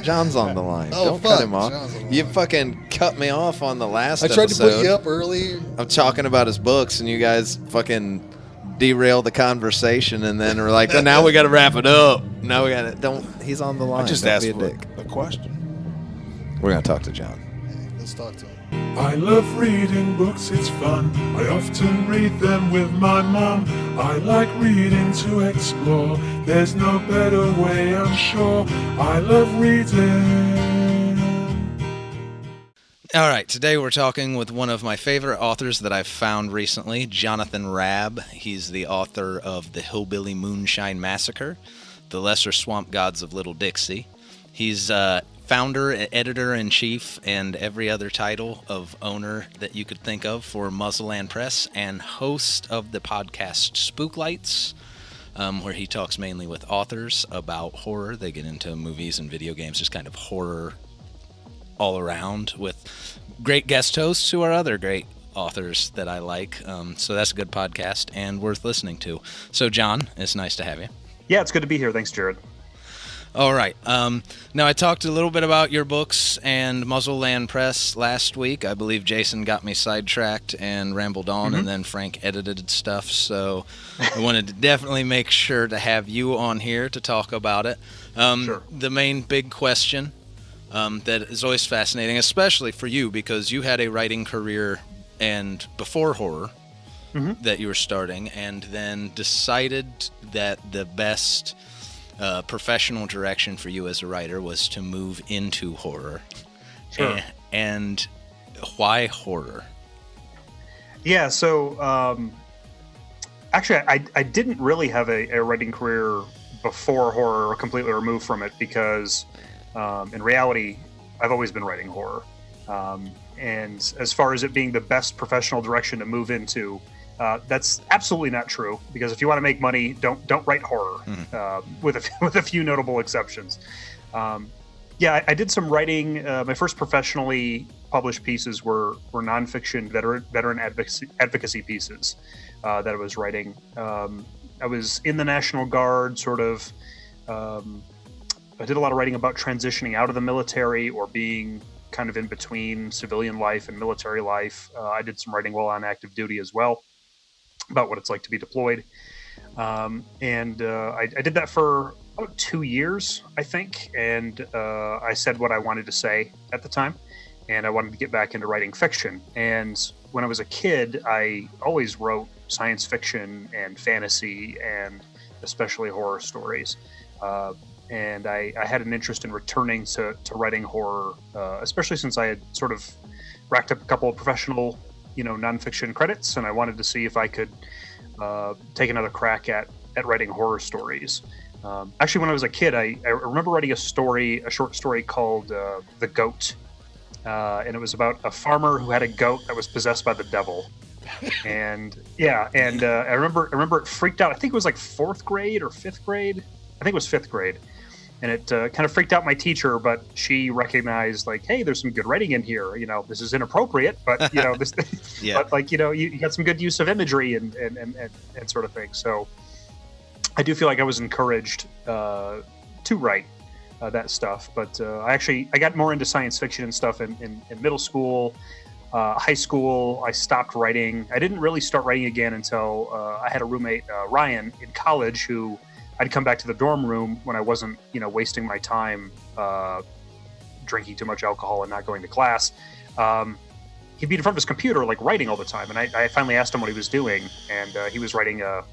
John's on the line. Oh, Don't fuck. cut him off. John's on the You line. fucking cut me off on the last I tried episode. to put you up early. I'm talking about his books, and you guys fucking derail the conversation, and then we're like, oh, now we got to wrap it up. Now we got to. Don't. He's on the line. I just Don't asked be a for dick. a question. We're gonna talk to John. Hey, let's talk to him. I love reading books, it's fun. I often read them with my mum. I like reading to explore. There's no better way, I'm sure. I love reading. All right, today we're talking with one of my favorite authors that I've found recently, Jonathan Raab. He's the author of The Hillbilly Moonshine Massacre, The Lesser Swamp Gods of Little Dixie. He's founder, editor-in-chief, and every other title of owner that you could think of for Muzzleland Press, and host of the podcast Spooklights, where he talks mainly with authors about horror. They get into movies and video games, just kind of horror all around, with great guest hosts who are other great authors that I like. So that's a good podcast and worth listening to. So, John, it's nice to have you. Yeah, it's good to be here. Thanks, Jared. All right. Now, I talked a little bit about your books and Muzzleland Press last week. I believe Jason got me sidetracked and rambled on, and then Frank edited stuff. So I wanted to definitely make sure to have you on here to talk about it. Sure. The main big question that is always fascinating, especially for you, because you had a writing career and before horror that you were starting, and then decided that the best professional direction for you as a writer was to move into horror. Sure. And why horror? Yeah, so actually, I didn't really have a writing career before horror or completely removed from it because in reality, I've always been writing horror. And as far as it being the best professional direction to move into, that's absolutely not true, because if you want to make money, don't write horror, with a few notable exceptions. Yeah, I did some writing. My first professionally published pieces were nonfiction veteran advocacy pieces that I was writing. I was in the National Guard, sort of. I did a lot of writing about transitioning out of the military or being kind of in between civilian life and military life. I did some writing while on active duty as well, about what it's like to be deployed. And I did that for about 2 years, I think. And I said what I wanted to say at the time. And I wanted to get back into writing fiction. And when I was a kid, I always wrote science fiction and fantasy and especially horror stories. And I had an interest in returning to writing horror, especially since I had sort of racked up a couple of professional, nonfiction credits, and I wanted to see if I could take another crack at writing horror stories. Actually, when I was a kid, I remember writing a short story called The Goat, and it was about a farmer who had a goat that was possessed by the devil. And yeah, and I remember it freaked out. I think it was like 4th grade or 5th grade. I think it was 5th grade. And it kind of freaked out my teacher, but she recognized, like, hey, there's some good writing in here. This is inappropriate, but this, Yeah. But you got some good use of imagery and sort of thing. So I do feel like I was encouraged to write that stuff. But I got more into science fiction and stuff in middle school, high school. I stopped writing. I didn't really start writing again until I had a roommate, Ryan, in college, who I'd come back to the dorm room when I wasn't, wasting my time drinking too much alcohol and not going to class. He'd be in front of his computer, like, writing all the time. And I finally asked him what he was doing, and he was writing a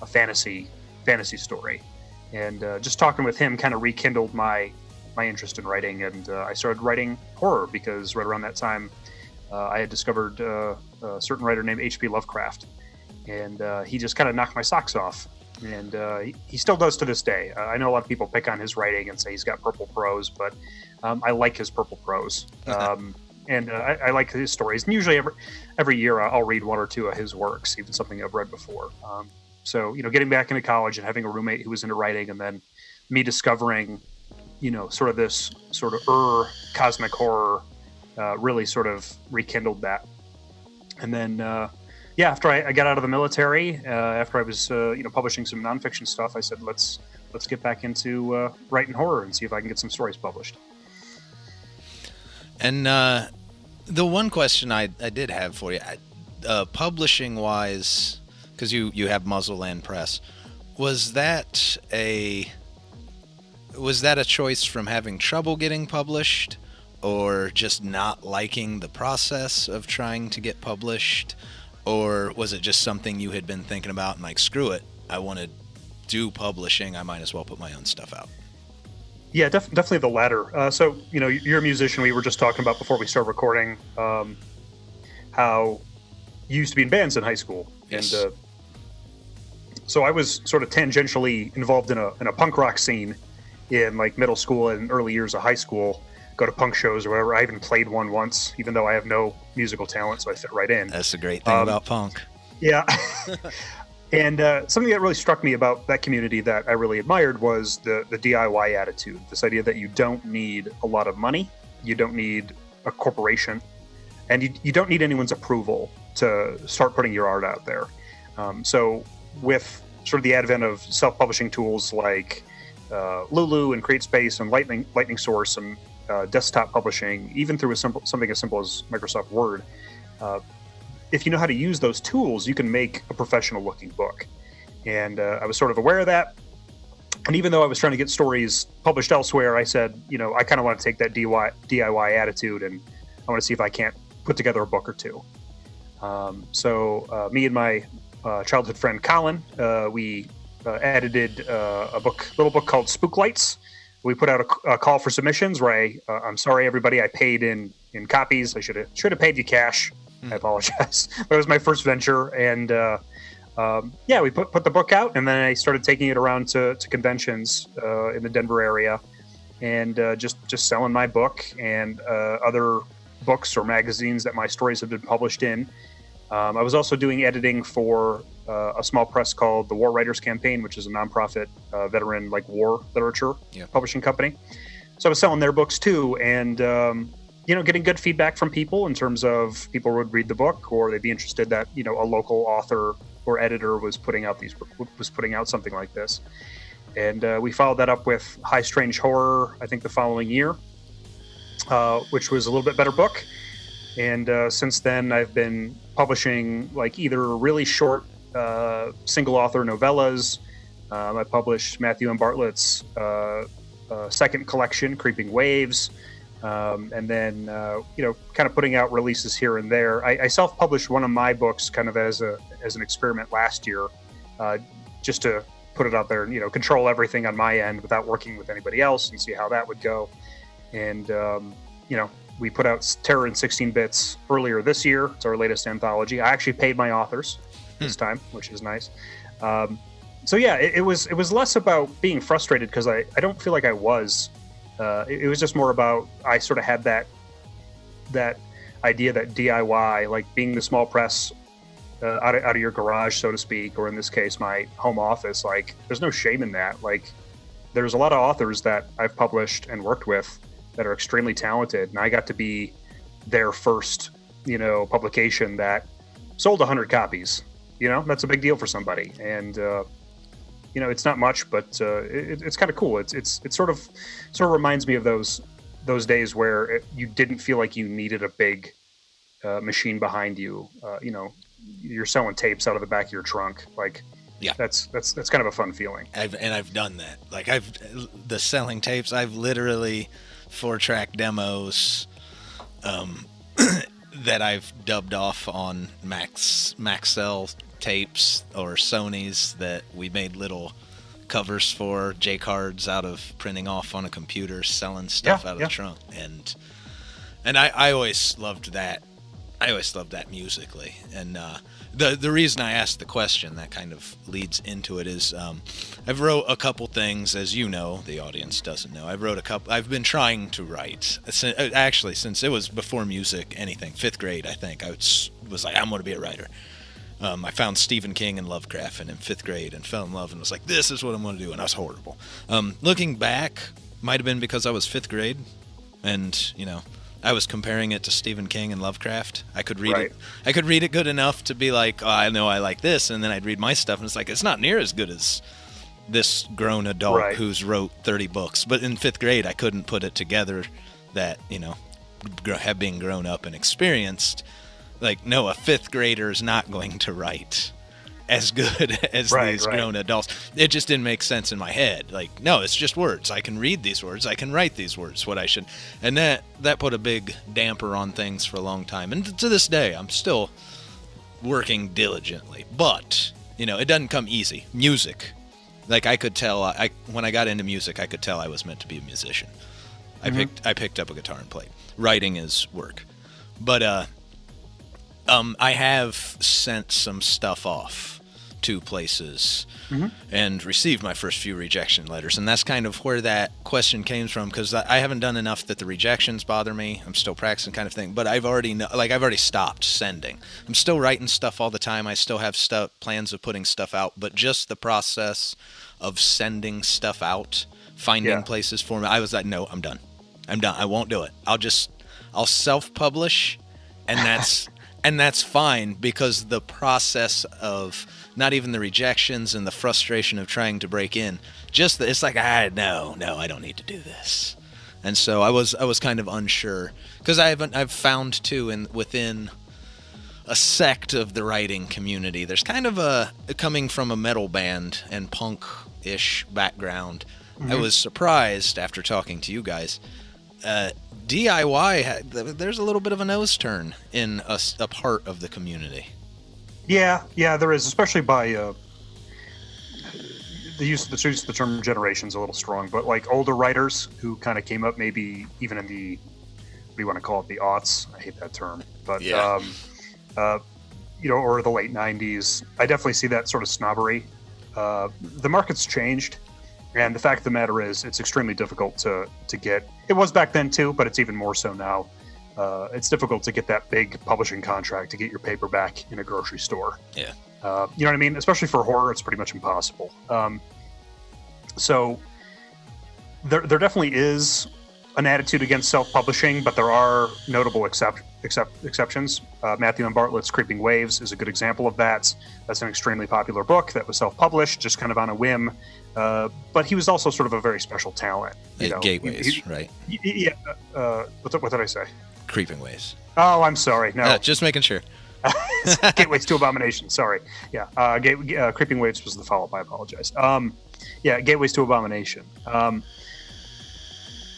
fantasy story. And just talking with him kind of rekindled my interest in writing, and I started writing horror because right around that time I had discovered a certain writer named H.P. Lovecraft, and he just kind of knocked my socks off. And he still does to this day. I know a lot of people pick on his writing and say he's got purple prose, but I like his purple prose. And I like his stories. And usually every year I'll read one or two of his works, even something I've read before. So, getting back into college and having a roommate who was into writing, and then me discovering, sort of this sort of cosmic horror really sort of rekindled that. And then after I got out of the military, after I was publishing some nonfiction stuff, I said let's get back into writing horror and see if I can get some stories published. And the one question I did have for you, publishing wise, because you have Muzzleland Press, was that a choice from having trouble getting published, or just not liking the process of trying to get published, or was it just something you had been thinking about and like, screw it, I want to do publishing, I might as well put my own stuff out? Yeah, definitely the latter. So, you're a musician. We were just talking about before we started recording how you used to be in bands in high school. Yes. And so I was sort of tangentially involved in a punk rock scene in like middle school and early years of high school, go to punk shows or whatever. I even played one once, even though I have no musical talent, so I fit right in. That's the great thing about punk. Yeah. And something that really struck me about that community that I really admired was the DIY attitude. This idea that you don't need a lot of money, you don't need a corporation, and you don't need anyone's approval to start putting your art out there. So with sort of the advent of self-publishing tools like Lulu and CreateSpace and Lightning Source and desktop publishing, even through something as simple as Microsoft Word, if you know how to use those tools, you can make a professional looking book. And I was sort of aware of that. And even though I was trying to get stories published elsewhere, I said, I kind of want to take that DIY attitude, and I want to see if I can't put together a book or two. So me and my childhood friend Colin, we edited a little book called Spooklights. We put out a call for submissions where I'm sorry, everybody, I paid in copies. I should have paid you cash. I apologize. But it was my first venture, and we put the book out, and then I started taking it around to conventions in the Denver area, and just selling my book and other books or magazines that my stories have been published in. I was also doing editing for a small press called the War Writers Campaign, which is a nonprofit veteran war literature publishing company. So I was selling their books too, and getting good feedback from people in terms of people would read the book, or they'd be interested that a local author or editor was putting out something like this. And we followed that up with High Strange Horror, I think the following year, which was a little bit better book. And since then, I've been publishing either really short single author novellas. I published Matthew M. Bartlett's second collection, Creeping Waves. And then, kind of putting out releases here and there. I self-published one of my books kind of as an experiment last year, just to put it out there and, control everything on my end without working with anybody else and see how that would go. And, we put out Terror in 16 Bits earlier this year. It's our latest anthology. I actually paid my authors this time, which is nice. It was less about being frustrated, because I don't feel like I was. It was just more about, I sort of had that idea that DIY, being the small press out of your garage, so to speak, or in this case, my home office, there's no shame in that. There's a lot of authors that I've published and worked with that are extremely talented, and I got to be their first, publication that sold 100 copies. That's a big deal for somebody. And, it's not much, but it's kind of cool. It sort of reminds me of those days where you didn't feel like you needed a big machine behind you. You're selling tapes out of the back of your trunk. That's kind of a fun feeling. I've done that. The selling tapes. I've literally 4-track demos that I've dubbed off on Maxell tapes or Sony's that we made little covers for, J-cards out of printing off on a computer, selling stuff out of the trunk. And I always loved that. I always loved that musically. And the reason I asked the question that kind of leads into it is I've wrote a couple things, as you know, the audience doesn't know. I've been trying to write, actually, since it was before music, anything, 5th grade, I think. I was like, I'm going to be a writer. I found Stephen King and Lovecraft in 5th grade and fell in love and was like, this is what I'm going to do. And I was horrible. Looking back, might have been because I was 5th grade and, I was comparing it to Stephen King and Lovecraft. I could read it. I could read it good enough to be like, oh, I know I like this, and then I'd read my stuff, and it's like, it's not near as good as this grown adult who's wrote 30 books. But in 5th grade, I couldn't put it together that, being grown up and experienced, like, no, a fifth grader is not going to write as good as these grown adults. It just didn't make sense in my head. Like, no, it's just words. I can read these words. I can write these words. What I should, and that put a big damper on things for a long time. And to this day, I'm still working diligently. But it doesn't come easy. Music, like I could tell. When I got into music, I could tell I was meant to be a musician. I picked up a guitar and played. Writing is work, but I have sent some stuff off to places and received my first few rejection letters, and that's kind of where that question came from, because I haven't done enough that the rejections bother me. I'm still practicing, kind of thing, but I've already stopped sending. I'm still writing stuff all the time. I still have plans of putting stuff out, but just the process of sending stuff out, finding places for me, I was like, no, I'm done. I won't do it. I'll self-publish, and that's fine, because the process of not even the rejections and the frustration of trying to break in, it's like, no, I don't need to do this. And so I was kind of unsure, because I've found too, within a sect of the writing community, there's kind of coming from a metal band and punk-ish background. I was surprised after talking to you guys. DIY, there's a little bit of a nose turn in a part of the community. Yeah, there is, especially by the use of the term generation's a little strong, but like older writers who kind of came up maybe even in the, what do you want to call it, the aughts? I hate that term, but or the late 90s. I definitely see that sort of snobbery. The market's changed. And the fact of the matter is, it's extremely difficult to get. It was back then too, but it's even more so now. It's difficult to get that big publishing contract to get your paperback in a grocery store. Yeah. You know what I mean? Especially for horror, it's pretty much impossible. So there definitely is an attitude against self-publishing, but there are notable exceptions. Matthew M. Bartlett's Creeping Waves is a good example of that. That's an extremely popular book that was self-published, just kind of on a whim. But he was also sort of a very special talent. Gateways, right? Yeah. What did I say? Creeping Waves. Oh, I'm sorry. No, just making sure. Gateways to Abomination. Sorry. Yeah. Creeping Waves was the follow-up. I apologize. Gateways to Abomination.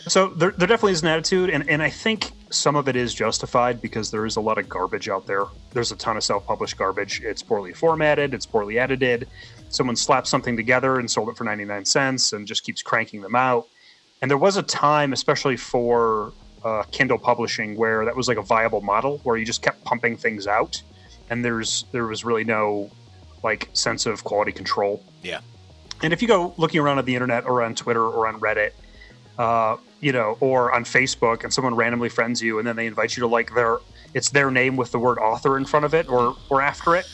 So there definitely is an attitude, and I think some of it is justified because there is a lot of garbage out there. There's a ton of self-published garbage. It's poorly formatted. It's poorly edited. Someone slapped something together and sold it for 99 cents and just keeps cranking them out. And there was a time, especially for Kindle publishing, where that was like a viable model, where you just kept pumping things out, and there was really no like sense of quality control. Yeah. And if you go looking around on the internet or on Twitter or on Reddit, or on Facebook, and someone randomly friends you, and then they invite you to like it's their name with the word author in front of it or after it,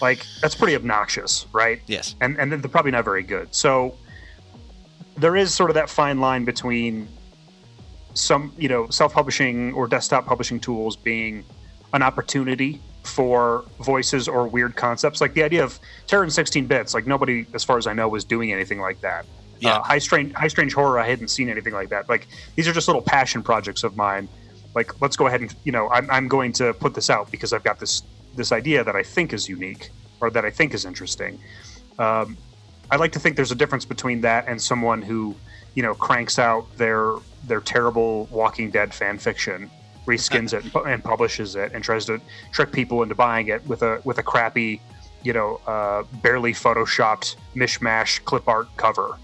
like that's pretty obnoxious, right? Yes. And they're probably not very good. So there is sort of that fine line between some, self-publishing or desktop publishing tools being an opportunity for voices or weird concepts, like the idea of Terror in 16 bits. Like nobody, as far as I know, was doing anything like that. Yeah. High strange horror, I hadn't seen anything like that. Like these are just little passion projects of mine. Like let's go ahead and I'm going to put this out because I've got this idea that I think is unique or that I think is interesting. I like to think there's a difference between that and someone who cranks out their terrible Walking Dead fan fiction, reskins it and publishes it, and tries to trick people into buying it with a crappy barely photoshopped mishmash clip art cover.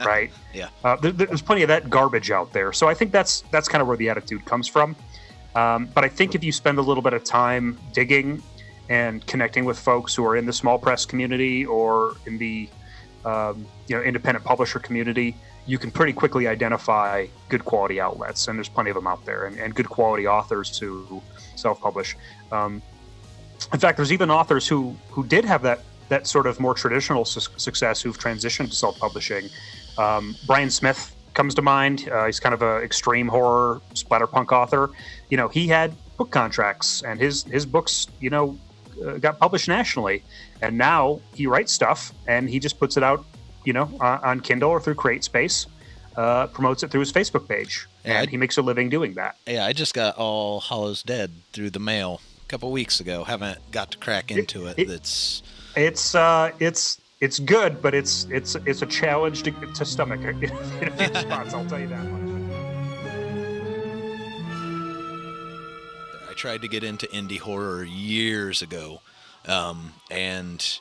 Right. Yeah. There's plenty of that garbage out there. So I think that's kind of where the attitude comes from. But I think if you spend a little bit of time digging and connecting with folks who are in the small press community or in the independent publisher community, you can pretty quickly identify good quality outlets, and there's plenty of them out there, and good quality authors who self-publish. In fact, there's even authors who did have that sort of more traditional success who've transitioned to self-publishing. Brian Smith comes to mind. He's kind of an extreme horror splatterpunk author. He had book contracts, and his books, got published nationally. And now he writes stuff, and he just puts it out, on Kindle or through CreateSpace, promotes it through his Facebook page. and he makes a living doing that. Yeah, I just got All Hallows Dead through the mail a couple weeks ago. Haven't got to crack into it. It's good, but it's a challenge to stomach in a few spots. I'll tell you that much. I tried to get into indie horror years ago, and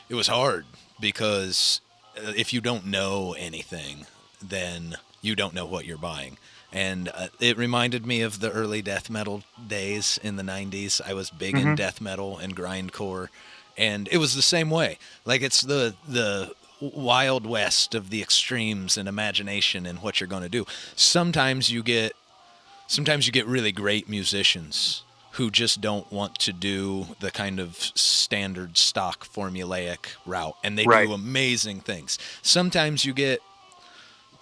it was hard because if you don't know anything, then you don't know what you're buying. And it reminded me of the early death metal days in the 90s. I was big in death metal and grindcore, and it was the same way. Like, it's the wild west of the extremes and imagination and what you're going to do. Sometimes you get really great musicians who just don't want to do the kind of standard stock formulaic route, and they do amazing things. Sometimes you get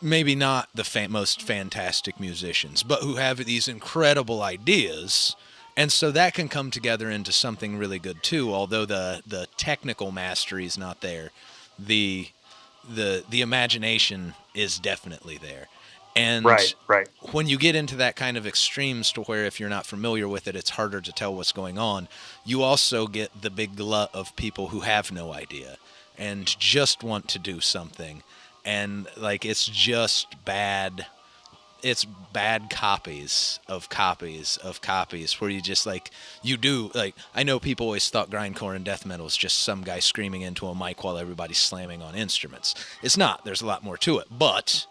maybe not the most fantastic musicians, but who have these incredible ideas, and so that can come together into something really good too. Although the technical mastery is not there, the imagination is definitely there. And when you get into that kind of extremes to where if you're not familiar with it, it's harder to tell what's going on, you also get the big glut of people who have no idea and just want to do something. And like, it's just bad. It's bad copies of copies of copies where you just I know people always thought grindcore and death metal is just some guy screaming into a mic while everybody's slamming on instruments. It's not. There's a lot more to it. But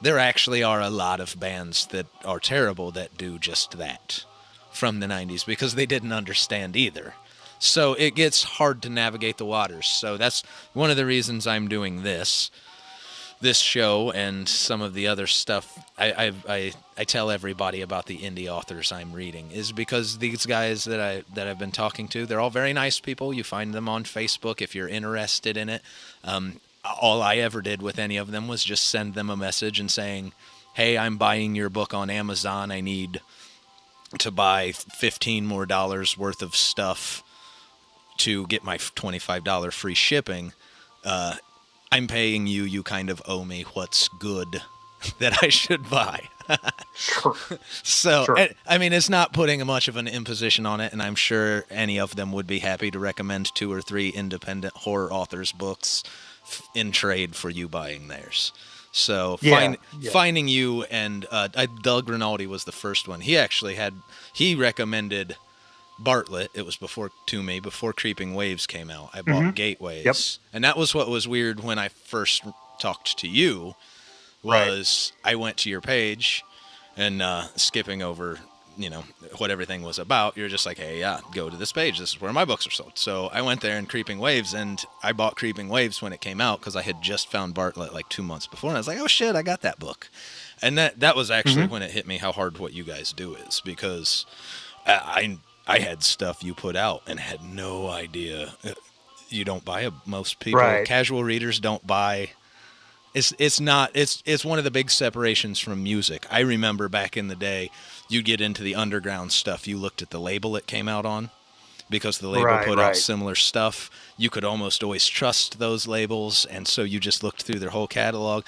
there actually are a lot of bands that are terrible that do just that from the 90s because they didn't understand either. So it gets hard to navigate the waters. So that's one of the reasons I'm doing this show and some of the other stuff. I tell everybody about the indie authors I'm reading is because these guys that I've been talking to, they're all very nice people. You find them on Facebook if you're interested in it. All I ever did with any of them was just send them a message and saying, hey, I'm buying your book on Amazon. I need to buy $15 more worth of stuff to get my $25 free shipping. I'm paying you. You kind of owe me what's good that I should buy. Sure. So, Sure. I mean, it's not putting much of an imposition on it, and I'm sure any of them would be happy to recommend 2 or 3 independent horror authors' books in trade for you buying theirs. So finding you, and Doug Rinaldi was the first one. He recommended Bartlett. It was before Creeping Waves came out. I bought Gateways. And that was what was weird when I first talked to you was I went to your page and skipping over what everything was about. You're just like, hey, yeah, go to this page. This is where my books are sold. So I went there in Creeping Waves, and I bought Creeping Waves when it came out because I had just found Bartlett like 2 months before, and I was like, oh shit, I got that book. And that was actually when it hit me how hard what you guys do is, because I had stuff you put out and had no idea. You don't buy most people. Casual readers don't buy. It's one of the big separations from music. I remember back in the day, you'd get into the underground stuff. You looked at the label it came out on, because the label put out similar stuff. You could almost always trust those labels, and so you just looked through their whole catalog.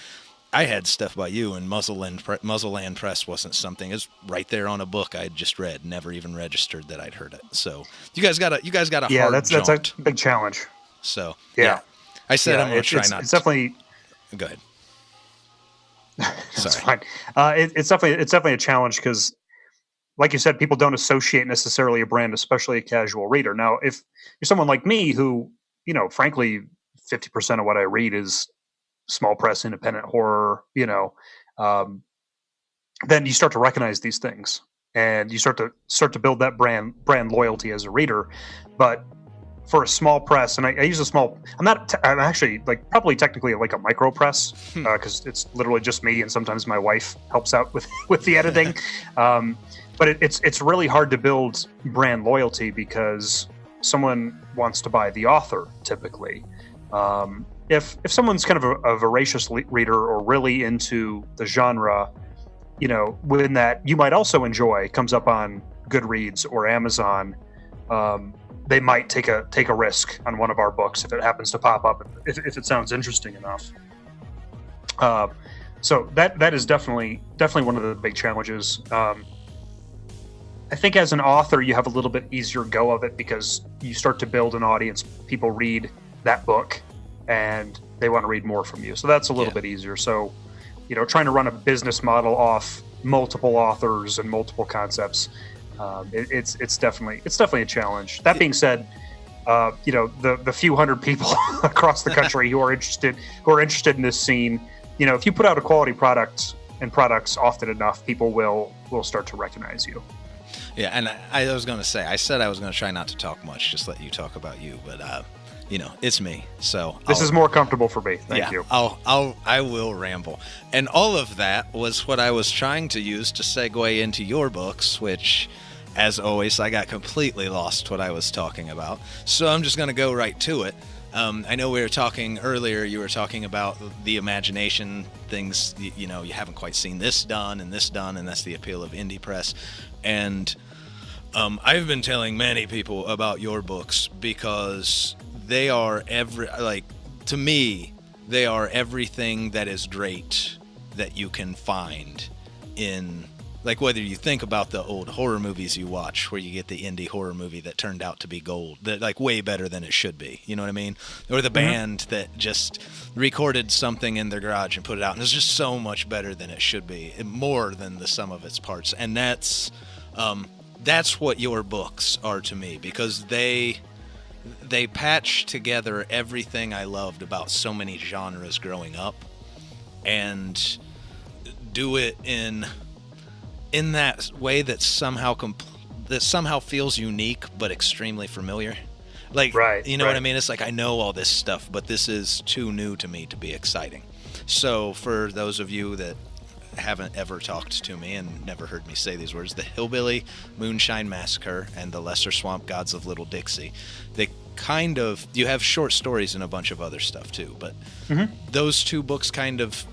I had stuff by you, and Muzzleland Press wasn't something. It's right there on a book I'd just read, never even registered that I'd heard it. So you guys got a hard jaunt. That's a big challenge. So I said I'm going to try not. It's definitely. Go ahead. That's fine. It's definitely a challenge because, like you said, people don't associate necessarily a brand, especially a casual reader. Now, if you're someone like me who, frankly, 50% of what I read is small press independent horror, then you start to recognize these things and you start to build that brand loyalty as a reader. But for a small press, and I use a small, I'm actually probably technically like a micro press because it's literally just me, and sometimes my wife helps out with the editing. But it's really hard to build brand loyalty because someone wants to buy the author typically. If someone's kind of a voracious reader or really into the genre, when that you might also enjoy comes up on Goodreads or Amazon, they might take a risk on one of our books if it happens to pop up, if it sounds interesting enough. So that is definitely one of the big challenges. I think as an author, you have a little bit easier go of it because you start to build an audience. People read that book and they want to read more from you. So that's a little bit easier. So, trying to run a business model off multiple authors and multiple concepts, it's definitely a challenge. That being said, the few hundred people across the country who are interested in this scene, if you put out a quality product and products often enough, people will start to recognize you. Yeah, and I was going to say, I said I was going to try not to talk much, just let you talk about you, but it's me, so this is more comfortable for me. Thank you. I will ramble, and all of that was what I was trying to use to segue into your books, which, as always, I got completely lost what I was talking about. So I'm just going to go right to it. I know we were talking earlier. You were talking about the imagination things. You haven't quite seen this done, and that's the appeal of indie press. And I've been telling many people about your books because they are to me, they are everything that is great that you can find in, like, whether you think about the old horror movies you watch where you get the indie horror movie that turned out to be gold, that like way better than it should be, you know what I mean? Or the band that just recorded something in their garage and put it out and it's just so much better than it should be, more than the sum of its parts. And that's what your books are to me, because they patch together everything I loved about so many genres growing up and do it in that way that somehow feels unique but extremely familiar. Like, you know what I mean? It's like, I know all this stuff, but this is too new to me to be exciting. So for those of you that haven't ever talked to me and never heard me say these words, the Hillbilly Moonshine Massacre and the Lesser Swamp Gods of Little Dixie, they kind of, you have short stories and a bunch of other stuff too, but those two books kind of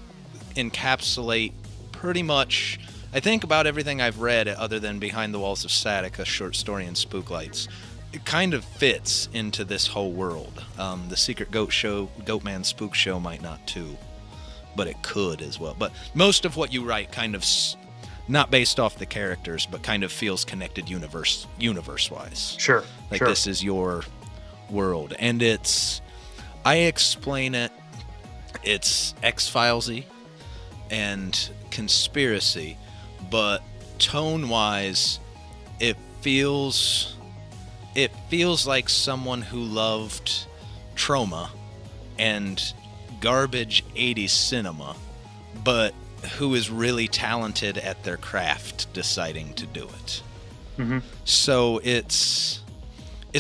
encapsulate pretty much, I think, about everything I've read other than Behind the Walls of Static, a short story in Spooklights. It kind of fits into this whole world. The Secret Goatman Spook Show might not too, but it could as well. But most of what you write kind of not based off the characters, but kind of feels connected universe-wise. Sure. This is your world. And I explain it's X-Files-y and conspiracy, but tone-wise, it feels like someone who loved Trauma and garbage 80s cinema, but who is really talented at their craft deciding to do it. So it's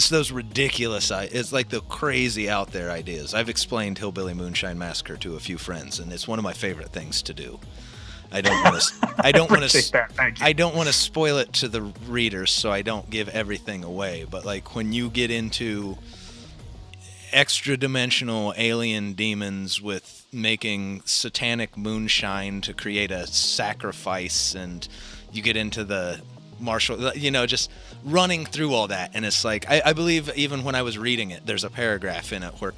those ridiculous, it's like the crazy out there ideas. I've explained Hillbilly Moonshine Massacre to a few friends, and it's one of my favorite things to do. I don't want to spoil it to the readers, so I don't give everything away. But like when you get into extra-dimensional alien demons with making satanic moonshine to create a sacrifice, and you get into the martial, just running through all that, and it's like I believe even when I was reading it, there's a paragraph in it where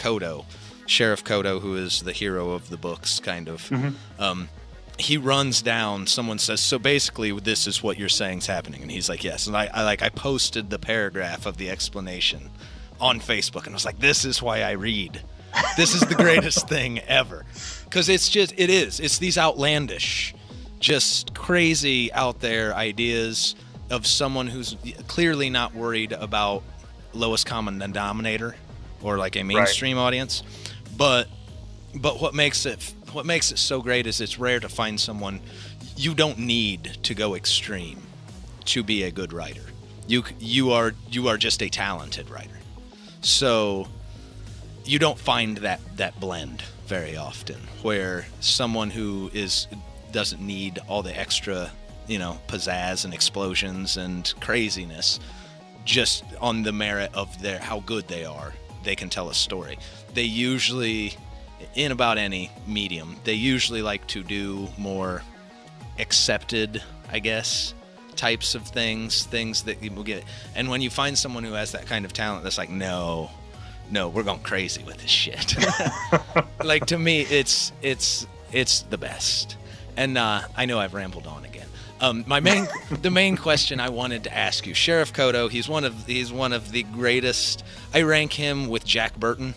Sheriff Kodo, who is the hero of the books, kind of. He runs down, someone says, so basically this is what you're saying's happening, and he's like, yes. And I posted the paragraph of the explanation on Facebook, and I was like, this is why I read. This is the greatest thing ever. Because it's these outlandish, just crazy out there ideas of someone who's clearly not worried about lowest common denominator or like a mainstream audience, but what makes it so great is it's rare to find someone. You don't need to go extreme to be a good writer. You are just a talented writer. So you don't find that blend very often, where someone who doesn't need all the extra, pizzazz and explosions and craziness, just on the merit of how good they are, they can tell a story. They usually, in about any medium, they usually like to do more accepted, I guess, types of things that people get. And when you find someone who has that kind of talent, that's like, no, we're going crazy with this shit. Like, to me, it's the best. And I know I've rambled on again. The main question I wanted to ask you, Sheriff Kodo, he's one of the greatest. I rank him with Jack Burton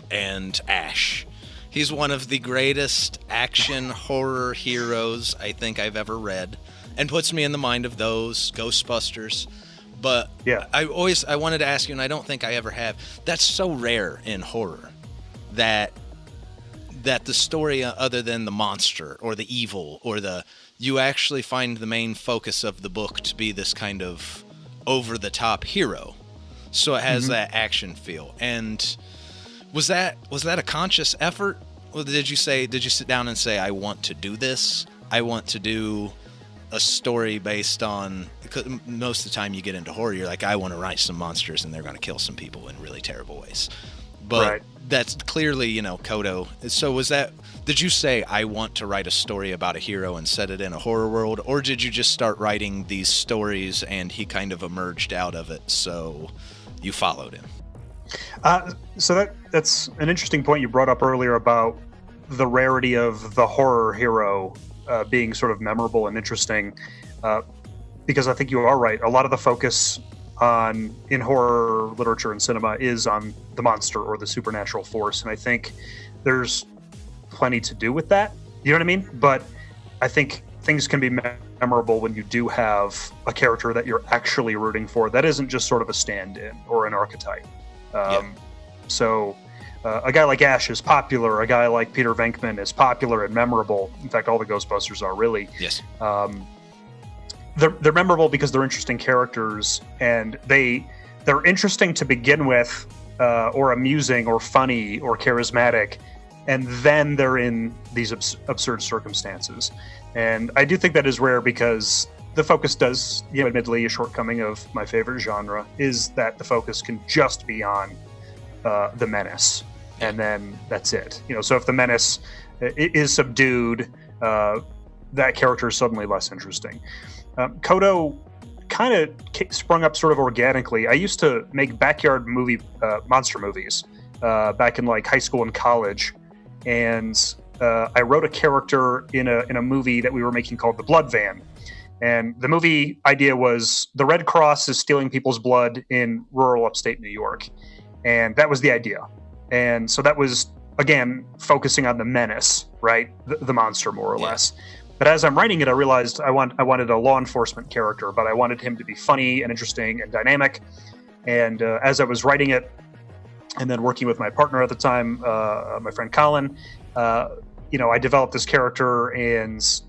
and Ash. He's one of the greatest action horror heroes I think I've ever read, and puts me in the mind of those Ghostbusters. But yeah, I wanted to ask you, and I don't think I ever have. That's so rare in horror that the story, other than the monster or the evil or you actually find the main focus of the book to be this kind of over-the-top hero. So it has that action feel. And was that a conscious effort? Or did you sit down and say, I want to do this? I want to do a story based on, because most of the time you get into horror, you're like, I want to write some monsters and they're going to kill some people in really terrible ways. But that's clearly, Kodo. So did you say, I want to write a story about a hero and set it in a horror world? Or did you just start writing these stories and he kind of emerged out of it, so you followed him? So that's an interesting point you brought up earlier about the rarity of the horror hero being sort of memorable and interesting, because I think you are right. A lot of the focus in horror literature and cinema is on the monster or the supernatural force, and I think there's plenty to do with that. You know what I mean? But I think things can be memorable when you do have a character that you're actually rooting for that isn't just sort of a stand-in or an archetype. So a guy like Ash is popular. A guy like Peter Venkman is popular and memorable. In fact, all the Ghostbusters are really. Yes. They're memorable because they're interesting characters, and they're interesting to begin with, or amusing, or funny, or charismatic, and then they're in these absurd circumstances. And I do think that is rare because the focus does, admittedly, a shortcoming of my favorite genre is that the focus can just be on the menace, and then that's it. So if the menace is subdued, that character is suddenly less interesting. Kodo kind of sprung up sort of organically. I used to make backyard monster movies back in like high school and college, and I wrote a character in a movie that we were making called The Blood Van. And the movie idea was the Red Cross is stealing people's blood in rural upstate New York. And that was the idea. And so that was, again, focusing on the menace, right? The monster, more or less. But as I'm writing it, I realized I wanted a law enforcement character, but I wanted him to be funny and interesting and dynamic. And as I was writing it, and then working with my partner at the time, my friend Colin, I developed this character, and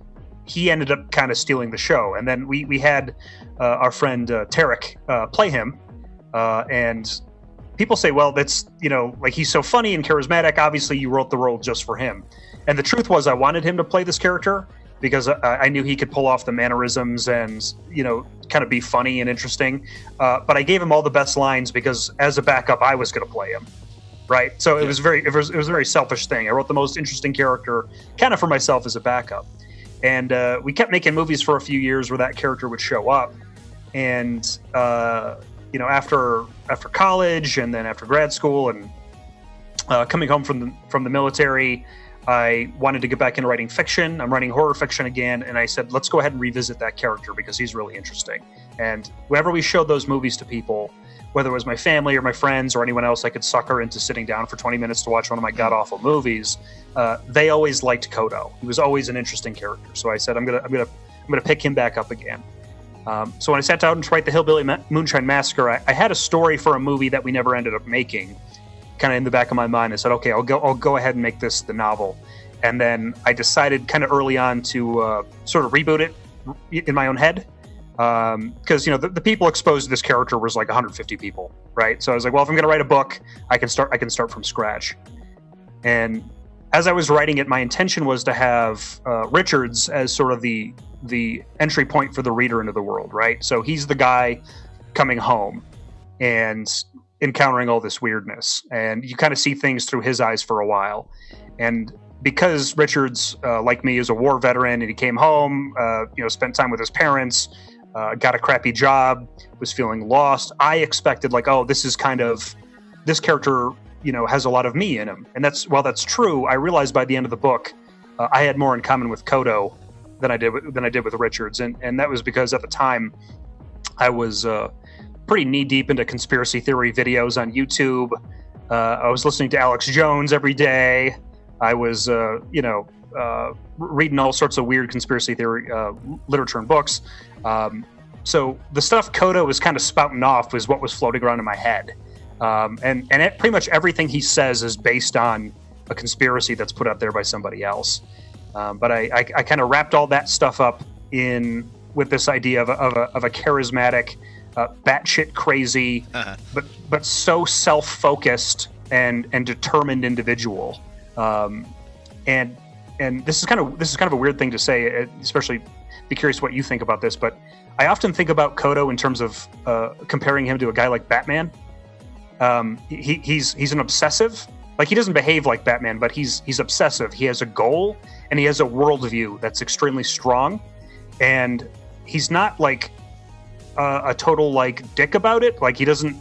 he ended up kind of stealing the show. And then we had our friend Tarek play him, and people say, well, that's, like he's so funny and charismatic. Obviously, you wrote the role just for him. And the truth was, I wanted him to play this character because I knew he could pull off the mannerisms and, kind of be funny and interesting. But I gave him all the best lines because as a backup, I was going to play him. Right. So it was a very selfish thing. I wrote the most interesting character kind of for myself as a backup. And we kept making movies for a few years where that character would show up. And, after college and then after grad school and coming home from the military, I wanted to get back into writing fiction. I'm writing horror fiction again. And I said, let's go ahead and revisit that character because he's really interesting. And whenever we showed those movies to people, whether it was my family or my friends or anyone else I could sucker into sitting down for 20 minutes to watch one of my god-awful movies, they always liked Kodo. He was always an interesting character. So I said, I'm gonna pick him back up again. So when I sat down to write the Hillbilly Moonshine Massacre, I had a story for a movie that we never ended up making, kind of in the back of my mind. I said, okay, I'll go ahead and make this the novel. And then I decided kind of early on to sort of reboot it in my own head. Because the people exposed to this character was like 150 people, right? So I was like, well, if I'm going to write a book, I can start from scratch. And as I was writing it, my intention was to have Richards as sort of the entry point for the reader into the world, right? So he's the guy coming home and encountering all this weirdness, and you kind of see things through his eyes for a while. And because Richards, like me, is a war veteran, and he came home, spent time with his parents. Got a crappy job, was feeling lost. I expected this character, has a lot of me in him. And while that's true, I realized by the end of the book, I had more in common with Kodo than I did with Richards, and that was because at the time I was pretty knee deep into conspiracy theory videos on YouTube. I was listening to Alex Jones every day. I was reading all sorts of weird conspiracy theory literature and books. So the stuff Kodo was kind of spouting off was what was floating around in my head. And pretty much everything he says is based on a conspiracy that's put out there by somebody else. But I kind of wrapped all that stuff up in with this idea of a charismatic, batshit crazy, but so self-focused and determined individual. And this is kind of a weird thing to say, especially be curious what you think about this. But I often think about Kodo in terms of comparing him to a guy like Batman. He's an obsessive. Like, he doesn't behave like Batman, but he's obsessive. He has a goal and he has a worldview that's extremely strong, and he's not like a total like dick about it. Like, he doesn't,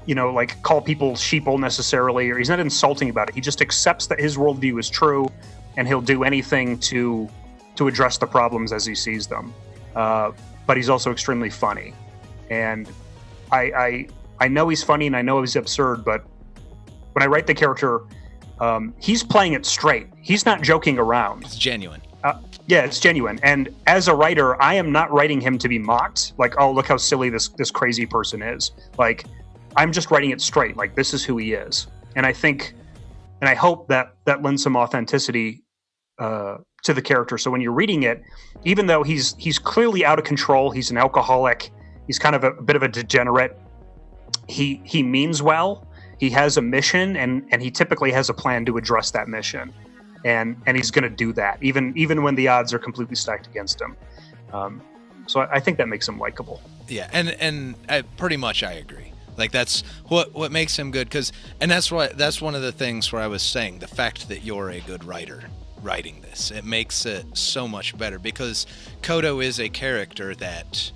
like call people sheeple necessarily, or he's not insulting about it. He just accepts that his worldview is true, and he'll do anything to address the problems as he sees them. But he's also extremely funny, and I know he's funny and I know he's absurd, but when I write the character, he's playing it straight. He's not joking around. It's genuine. Yeah, it's genuine. And as a writer, I am not writing him to be mocked. Like, oh, look how silly this crazy person is. Like, I'm just writing it straight. Like, this is who he is. And I think, and I hope that lends some authenticity to the character. So when you're reading it, even though he's clearly out of control, he's an alcoholic, he's kind of a bit of a degenerate, he means well. He has a mission, and he typically has a plan to address that mission, and he's going to do that, even when the odds are completely stacked against him. So I think that makes him likable. Yeah, and pretty much I agree. Like, that's what makes him good, that's one of the things where I was saying, the fact that you're a good writer writing this, it makes it so much better, because Kodo is a character that,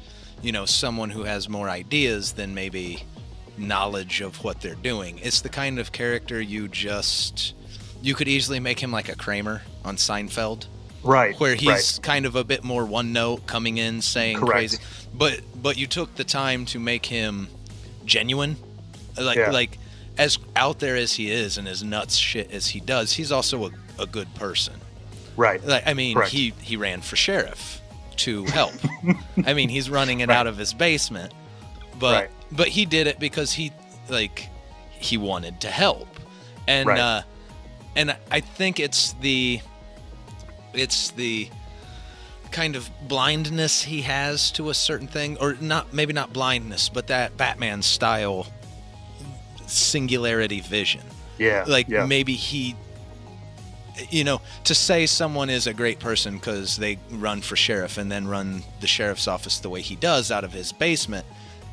someone who has more ideas than maybe knowledge of what they're doing. It's the kind of character you could easily make him like a Kramer on Seinfeld, right? Where he's kind of a bit more one note, coming in saying Correct. Crazy, but you took the time to make him genuine, like as out there as he is and as nuts shit as he does, he's also a good person, right? Like, I mean, Correct. he ran for sheriff to help. I mean, he's running it out of his basement, but he did it because he wanted to help, and and I think it's the kind of blindness he has to a certain thing, or maybe not blindness, but that Batman style singularity vision. Maybe he, to say someone is a great person because they run for sheriff and then run the sheriff's office the way he does out of his basement,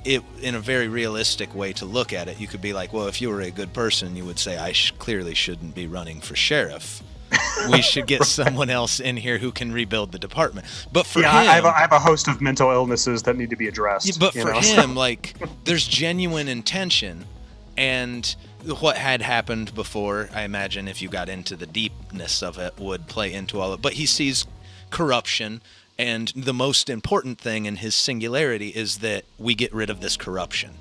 in a very realistic way to look at it, you could be like, well, if you were a good person, you would say, I clearly shouldn't be running for sheriff. We should get someone else in here who can rebuild the department. But for him, I have a host of mental illnesses that need to be addressed. But for him, like, there's genuine intention, and what had happened before, I imagine, if you got into the deepness of it, would play into all of it. But he sees corruption, and the most important thing in his singularity is that we get rid of this corruption.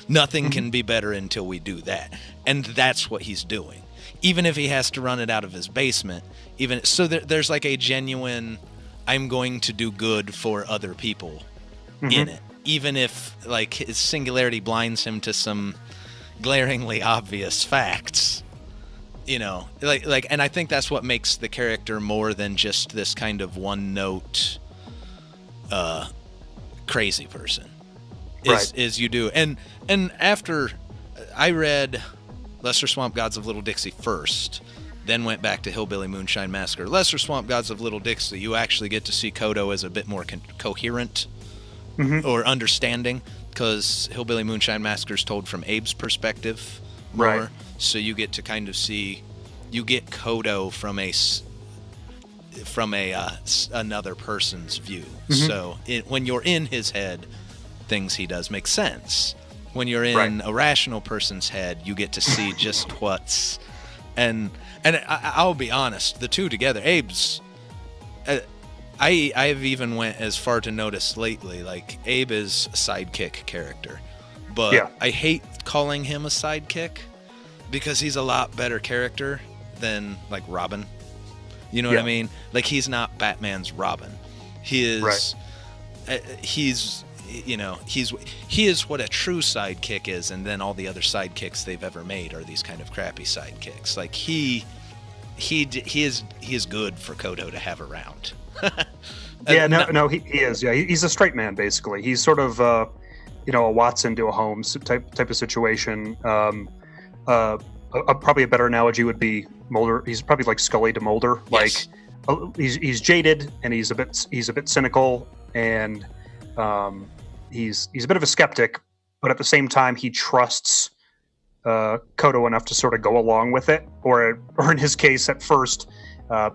Nothing can be better until we do that. And that's what he's doing. Even if he has to run it out of his basement, there's like a genuine, I'm going to do good for other people in it. Even if, like, his singularity blinds him to some glaringly obvious facts. And I think that's what makes the character more than just this kind of one note crazy person, is you do. And after I read Lesser Swamp Gods of Little Dixie first, then went back to Hillbilly Moonshine Massacre. Lesser Swamp Gods of Little Dixie, you actually get to see Kodo as a bit more coherent or understanding, because Hillbilly Moonshine Massacre is told from Abe's perspective more. Right. So you get to kind of see, you get Kodo from another person's view. So when you're in his head, things he does make sense. When you're in a rational person's head, you get to see just what's And I'll be honest, the two together, Abe's. I've even went as far to notice lately, like Abe is a sidekick character, but Yeah. I hate calling him a sidekick because he's a lot better character than like Robin. You know what I mean? Like he's not Batman's Robin. He is. Right. He's. You know, he is what a true sidekick is, and then all the other sidekicks they've ever made are these kind of crappy sidekicks. Like he is good for Kodo to have around. He is. Yeah, he's a straight man basically. He's sort of a Watson to a Holmes type of situation. Probably a better analogy would be Mulder. He's probably like Scully to Mulder. Yes. Like he's jaded and he's a bit cynical, and he's a bit of a skeptic, but at the same time he trusts Kodo enough to sort of go along with it, or in his case at first.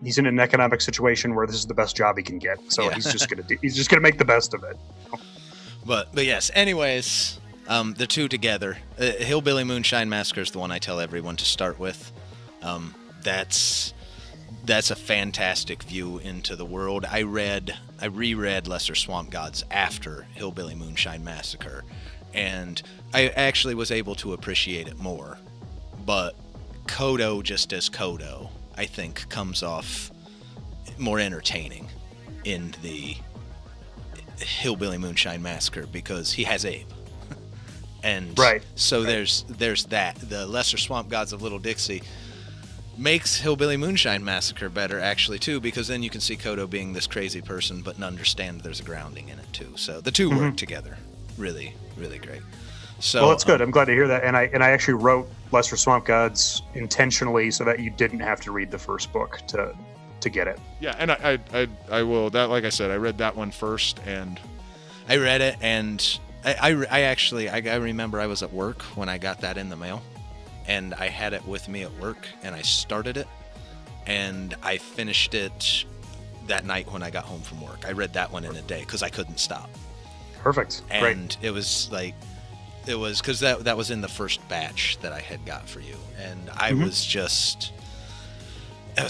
He's in an economic situation where this is the best job he can get, so he's just gonna make the best of it. But yes. Anyways, the two together, Hillbilly Moonshine Massacre is the one I tell everyone to start with. That's a fantastic view into the world. I reread Lesser Swamp Gods after Hillbilly Moonshine Massacre, and I actually was able to appreciate it more. But Kodo, just as Kodo, I think comes off more entertaining in the Hillbilly Moonshine Massacre because he has Abe. And so there's that. The Lesser Swamp Gods of Little Dixie makes Hillbilly Moonshine Massacre better actually too, because then you can see Kodo being this crazy person but understand there's a grounding in it too. So the two work together really, really great. So well, that's good. I'm glad to hear that. And I actually wrote Lesser Swamp Gods intentionally so that you didn't have to read the first book to get it. Yeah, and I will. That, like I said, I read that one first, and I read it, and I remember I was at work when I got that in the mail, and I had it with me at work, and I started it, and I finished it that night when I got home from work. I read that one in a day because I couldn't stop. Perfect. And it was because that was in the first batch that I had got for you, and I was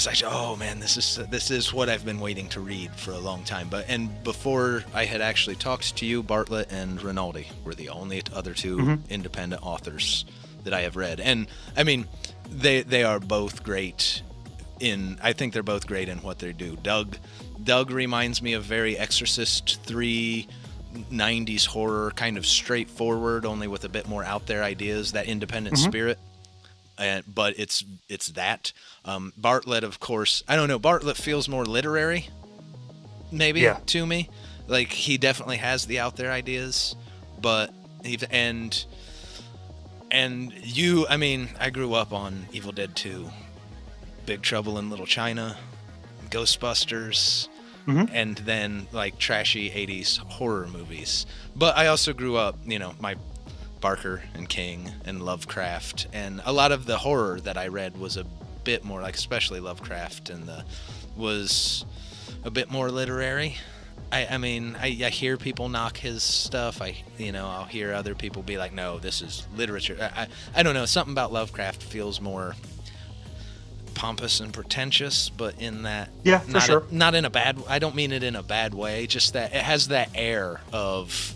like, oh man, this is what I've been waiting to read for a long time. And before I had actually talked to you, Bartlett and Rinaldi were the only other two independent authors that I have read. And I mean, they are both great I think they're both great in what they do. Doug reminds me of very Exorcist 3 90s horror, kind of straightforward, only with a bit more out there ideas, that independent spirit. But it's that. Bartlett, of course, I don't know, Bartlett feels more literary, maybe, to me. Like, he definitely has the out there ideas, but and you, I mean, I grew up on Evil Dead 2, Big Trouble in Little China, Ghostbusters, and then like trashy 80s horror movies. But I also grew up, my Barker and King and Lovecraft, and a lot of the horror that I read was a bit more like, especially Lovecraft, and was a bit more literary. I mean, I hear people knock his stuff. I'll hear other people be like, no, this is literature. I don't know, something about Lovecraft feels more pompous and pretentious, but in that, not in a bad, I don't mean it in a bad way, just that it has that air of,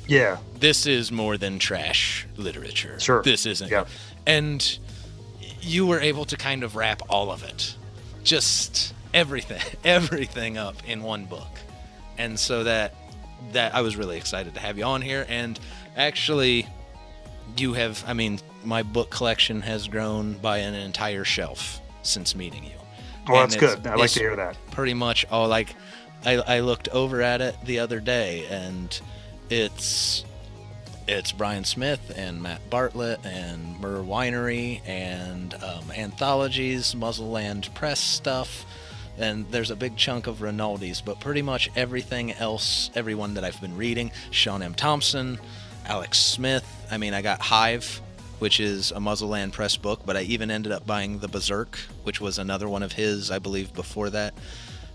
this is more than trash literature. Sure. This isn't. Yeah. And you were able to kind of wrap all of it, just everything up in one book. And so that I was really excited to have you on here. And actually, my book collection has grown by an entire shelf since meeting you. Well, that's good. I like to hear that. Pretty much all, like, I looked over at it the other day, and it's Brian Smith and Matt Bartlett and Murr Winery and anthologies, Muzzleland press stuff, and there's a big chunk of Rinaldi's, but pretty much everything else, everyone that I've been reading, Sean M. Thompson, Alex Smith. I mean, I got Hive, which is a Muzzleland press book, but I even ended up buying The Berserk, which was another one of his, I believe, before that.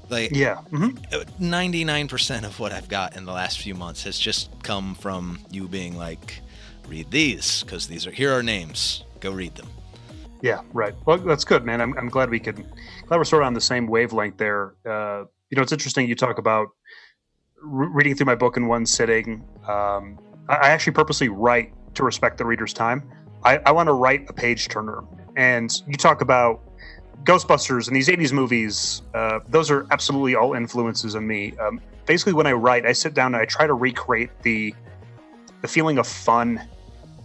Like, 99% of what I've got in the last few months has just come from you being like, read these, because here are names, go read them. Yeah, right. Well, that's good, man. I'm glad we're sort of on the same wavelength there. It's interesting you talk about reading through my book in one sitting. I actually purposely write to respect the reader's time. I want to write a page turner. And you talk about Ghostbusters and these 80s movies. Those are absolutely all influences on me. Basically, when I write, I sit down and I try to recreate the feeling of fun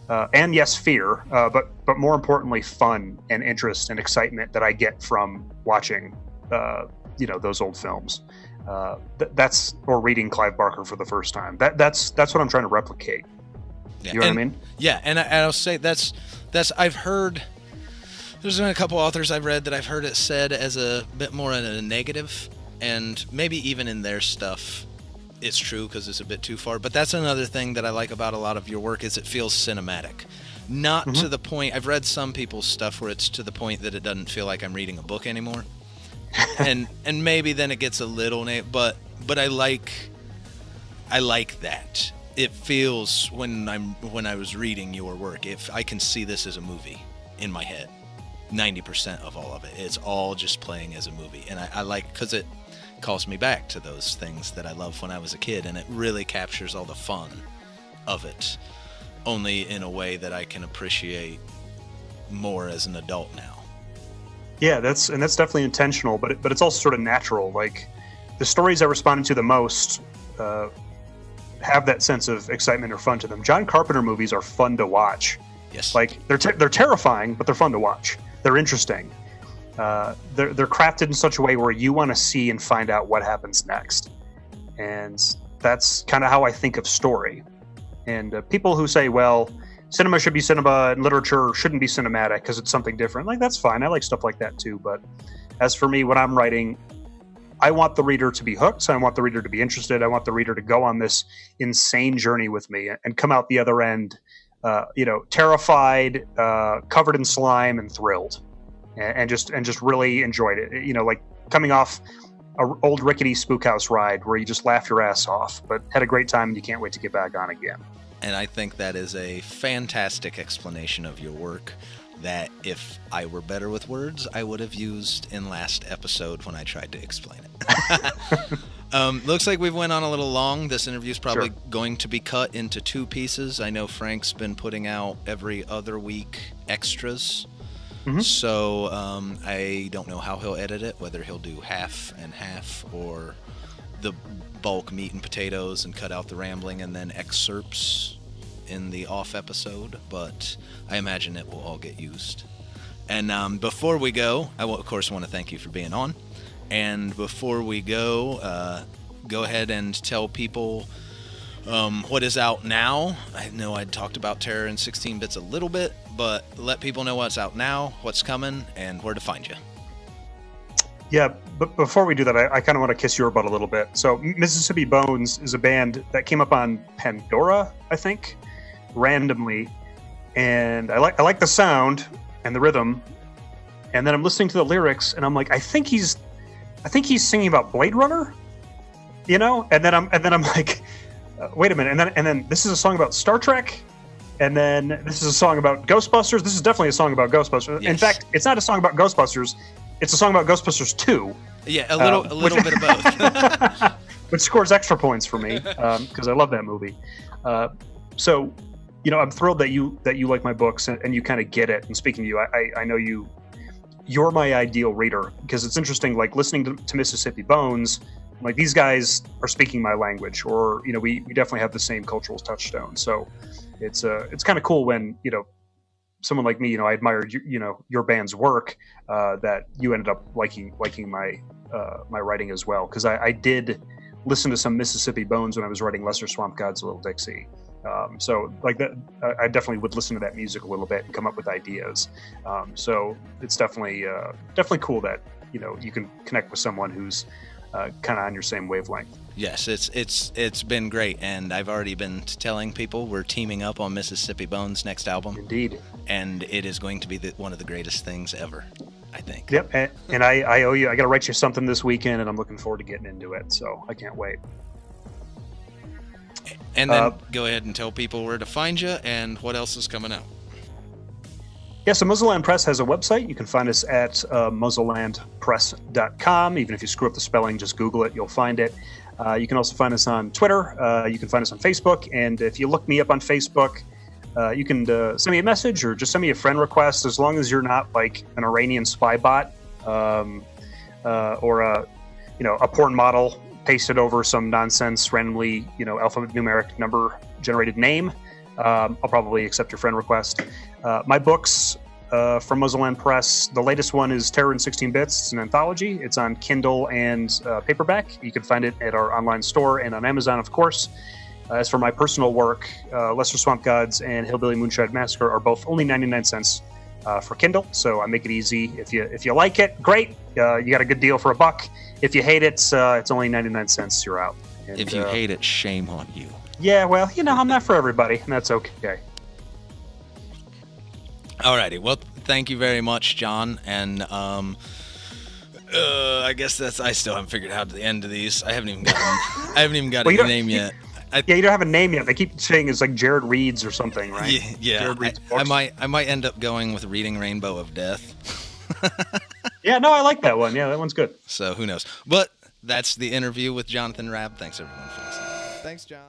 and yes, fear, but more importantly, fun and interest and excitement that I get from watching, those old films. Or reading Clive Barker for the first time. That's what I'm trying to replicate. Yeah. You know what I mean? Yeah, and I'll say that's I've heard. There's been a couple authors I've read that I've heard it said as a bit more in a negative, and maybe even in their stuff, it's true because it's a bit too far. But that's another thing that I like about a lot of your work is it feels cinematic. Not to the point. I've read some people's stuff where it's to the point that it doesn't feel like I'm reading a book anymore. and maybe then it gets a little but I like that. It feels when I was reading your work, if I can see this as a movie in my head, 90% of all of it, it's all just playing as a movie, and I like because it calls me back to those things that I loved when I was a kid, and it really captures all the fun of it, only in a way that I can appreciate more as an adult now. Yeah, that's definitely intentional, but it's also sort of natural. Like the stories I responded to the most have that sense of excitement or fun to them. John Carpenter movies are fun to watch. Yes, like they're terrifying, but they're fun to watch. They're interesting. They're crafted in such a way where you want to see and find out what happens next, and that's kind of how I think of story. And people who say, well, cinema should be cinema and literature shouldn't be cinematic because it's something different. Like, that's fine. I like stuff like that too. But as for me, when I'm writing, I want the reader to be hooked. I want the reader to be interested. I want the reader to go on this insane journey with me and come out the other end, terrified, covered in slime and thrilled, and just really enjoyed it. Like coming off an old rickety spook house ride where you just laughed your ass off, but had a great time and you can't wait to get back on again. And I think that is a fantastic explanation of your work that if I were better with words, I would have used in last episode when I tried to explain it. Looks like we went on a little long. This interview is probably going to be cut into 2 pieces. I know Frank's been putting out every other week extras. Mm-hmm. So I don't know how he'll edit it, whether he'll do half and half or the bulk meat and potatoes and cut out the rambling and then excerpts in the off episode, but I imagine it will all get used. And before we go, I will, of course, want to thank you for being on. And before we go, go ahead and tell people what is out now. I know I talked about Terror in 16 Bits a little bit, but let people know what's out now, what's coming, and where to find you. Yeah, but before we do that, I kind of want to kiss your butt a little bit. So Mississippi Bones is a band that came up on Pandora, I think, randomly, and I like the sound and the rhythm. And then I'm listening to the lyrics, and I'm like, I think he's singing about Blade Runner, And then I'm like, wait a minute. And then this is a song about Star Trek. And then this is a song about Ghostbusters. This is definitely a song about Ghostbusters. Yes. In fact, it's not a song about Ghostbusters. It's a song about Ghostbusters 2. Yeah, a little bit of both. Which scores extra points for me because I love that movie. So, I'm thrilled that you like my books and you kind of get it. And speaking to you, I know you're my ideal reader because it's interesting, like listening to Mississippi Bones, like these guys are speaking my language, or we definitely have the same cultural touchstone. So it's kind of cool when someone like me, I admired your band's work, that you ended up liking my my writing as well, because I did listen to some Mississippi Bones when I was writing Lesser Swamp Gods of Little Dixie. So like that, I definitely would listen to that music a little bit and come up with ideas. So it's definitely cool that you can connect with someone who's kind of on your same wavelength. Yes, it's been great, and I've already been telling people we're teaming up on Mississippi Bones' next album. Indeed. And it is going to be one of the greatest things ever, I think. Yep, and I owe you. I got to write you something this weekend, and I'm looking forward to getting into it. So I can't wait. And then go ahead and tell people where to find you and what else is coming out. Yeah, so Muzzleland Press has a website. You can find us at muzzlelandpress.com. Even if you screw up the spelling, just Google it. You'll find it. You can also find us on Twitter. You can find us on Facebook. And if you look me up on Facebook, you can send me a message or just send me a friend request, as long as you're not like an Iranian spy bot or a porn model pasted over some nonsense, randomly, alphanumeric number generated name. I'll probably accept your friend request. My books from Muzzleland Press, the latest one is Terror in 16 Bits. It's an anthology. It's on Kindle and paperback. You can find it at our online store and on Amazon, of course. As for my personal work, Lesser Swamp Gods and Hillbilly Moonshine Massacre are both only 99 cents for Kindle, so I make it easy. If you like it, great. You got a good deal for $1. If you hate it, it's only 99 cents. You're out. And, if you hate it, shame on you. Yeah, well, I'm not for everybody, and that's okay. Alrighty, well, thank you very much, John, and I guess I still haven't figured out the end of these. I haven't even got a name yet. You don't have a name yet. They keep saying it's like Jared Reads or something, right? Yeah. I might end up going with Reading Rainbow of Death. Yeah, no, I like that one. Yeah, that one's good. So who knows? But that's the interview with Jonathan Raab. Thanks everyone for listening. Thanks, John.